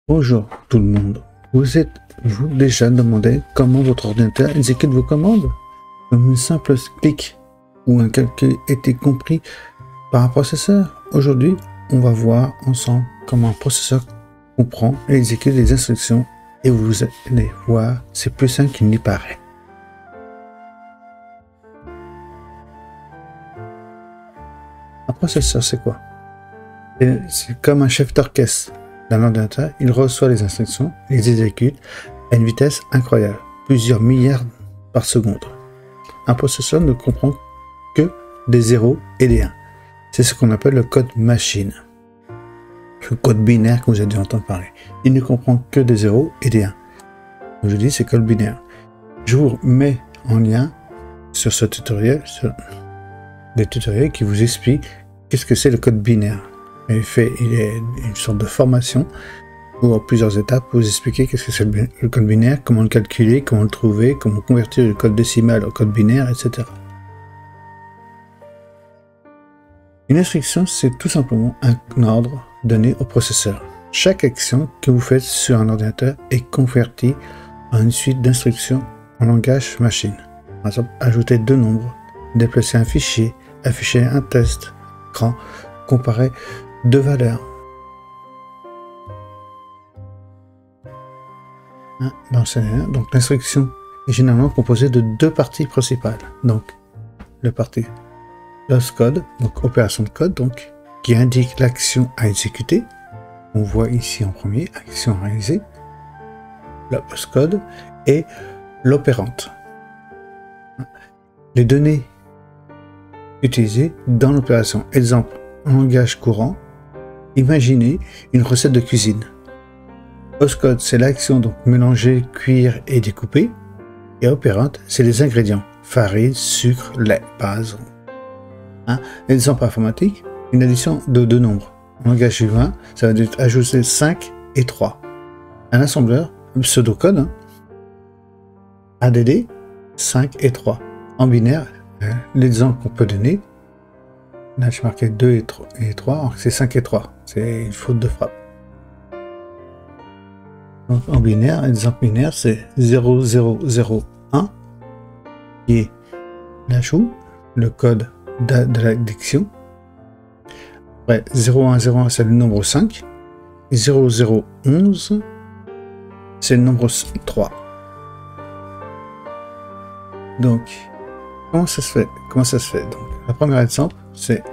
Bonjour tout le monde. Vous êtes-vous déjà demandé comment votre ordinateur exécute vos commandes? Comme une simple clic ou un calcul était compris par un processeur? Aujourd'hui, on va voir ensemble comment un processeur comprend et exécute les instructions et vous allez voir, c'est plus simple qu'il n'y paraît. Un processeur, c'est quoi? C'est comme un chef d'orchestre. D'un ordinateur, il reçoit les instructions et les exécute à une vitesse incroyable, plusieurs milliards par seconde. Un processeur ne comprend que des 0 et des 1. C'est ce qu'on appelle le code machine. Le code binaire que vous avez dû entendre parler. Il ne comprend que des 0 et des 1. Comme je dis, c'est code binaire. Je vous mets en lien sur ce tutoriel, des tutoriels qui vous expliquent qu'est-ce que c'est le code binaire. Il est une sorte de formation où en plusieurs étapes vous expliquer qu'est-ce que c'est le code binaire, comment le calculer, comment le trouver, comment convertir le code décimal au code binaire, etc. Une instruction, c'est tout simplement un ordre donné au processeur. Chaque action que vous faites sur un ordinateur est convertie en une suite d'instructions en langage machine. Par exemple, ajouter deux nombres, déplacer un fichier, afficher un test, écran, comparer deux valeurs. Donc l'instruction est généralement composée de deux parties principales. Donc la partie postcode, donc opération de code, donc qui indique l'action à exécuter. On voit ici en premier action réalisée, la postcode et l'opérante. Les données utilisées dans l'opération. Exemple en langage courant. Imaginez une recette de cuisine. Postcode, c'est l'action, donc mélanger, cuire et découper. Et opérante, c'est les ingrédients. Farine, sucre, lait, par exemple. Exemple informatique, une addition de deux nombres. En langage U20, ça va être ajouter 5 et 3. Un assembleur, pseudocode, ADD, 5 et 3. En binaire, l'exemple qu'on peut donner, là, j'ai marqué 2 et 3, c'est 5 et 3. C'est une faute de frappe. Donc, en binaire, l'exemple binaire, c'est 0001, qui est l'ajout, le code de l'addition. Après, 0101, c'est le nombre 5. Et 0011, c'est le nombre 3. Donc, comment ça se fait? Donc, la première exemple, c'est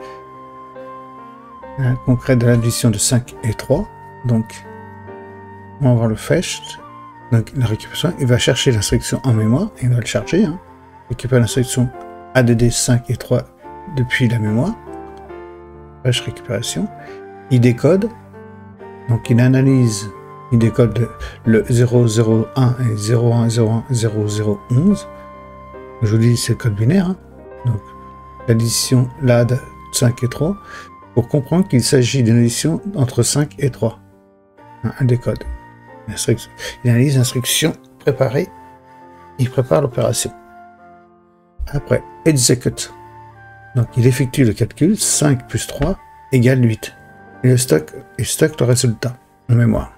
un concret de l'addition de 5 et 3. Donc, on va voir le fetch. Donc, la récupération, il va chercher l'instruction en mémoire, il va le charger. Récupère l'instruction ADD 5 et 3 depuis la mémoire. Fetch récupération. Il décode. Donc, il analyse, il décode le 001 et 01010011. Je vous dis, c'est le code binaire. Donc, l'addition LAD 5 et 3 pour comprendre qu'il s'agit d'une addition entre 5 et 3. Un décode. Il analyse l'instruction préparée. Il prépare l'opération. Après, execute. Donc, il effectue le calcul. 5 plus 3 égale 8. Et il stocke le résultat en mémoire.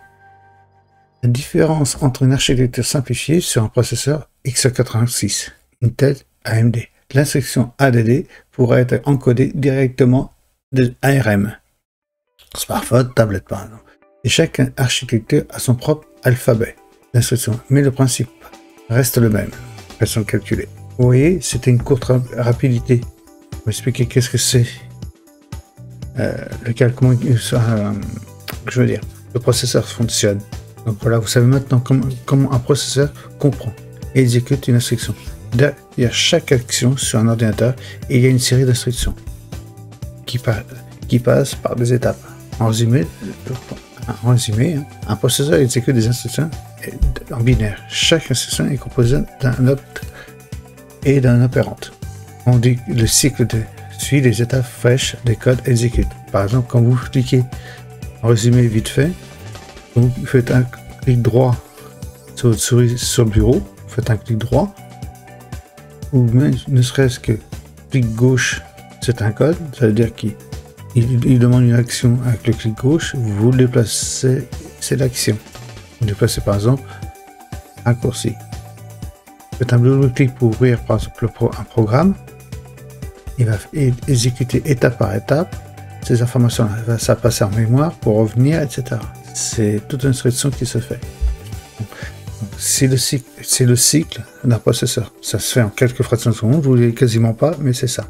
La différence entre une architecture simplifiée sur un processeur x86, Intel AMD. L'instruction ADD pourrait être encodée directement de ARM, smartphone, tablette par exemple. Et chaque architecture a son propre alphabet d'instruction, mais le principe reste le même. Elles sont calculées. Vous voyez, c'était une courte rapidité. Je vais expliquer qu'est-ce que c'est le processeur fonctionne. Donc voilà, vous savez maintenant comment un processeur comprend et exécute une instruction. Derrière chaque action sur un ordinateur, il y a une série d'instructions qui passent par des étapes. En résumé, un processeur exécute des instructions en binaire. Chaque instruction est composée d'un opt et d'un opérante. On dit que le cycle suit les étapes fetch, décode, exécute. Par exemple, quand vous cliquez, en résumé vite fait, vous faites un clic droit sur votre souris sur le bureau, vous faites un clic droit, ou même ne serait-ce que clic gauche, c'est un code, ça veut dire qu'il demande une action avec le clic gauche, vous le déplacez c'est l'action. Donc là, c'est par exemple raccourci. Faites un double-clic pour ouvrir par exemple un programme. Il va exécuter étape par étape. Ces informations-là, ça va passer en mémoire pour revenir, etc. C'est toute une instruction qui se fait. C'est le cycle d'un processeur. Ça se fait en quelques fractions de seconde, vous ne voulez quasiment pas, mais c'est ça.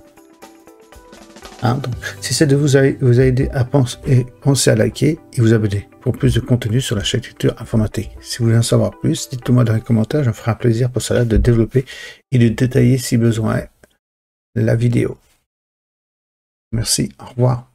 Hein, donc, si c'est de vous aider à penser à liker et vous abonner pour plus de contenu sur la chaîne Culture Informatique. Si vous voulez en savoir plus, dites-le-moi dans les commentaires, je me ferai un plaisir pour cela de développer et de détailler si besoin la vidéo. Merci, au revoir.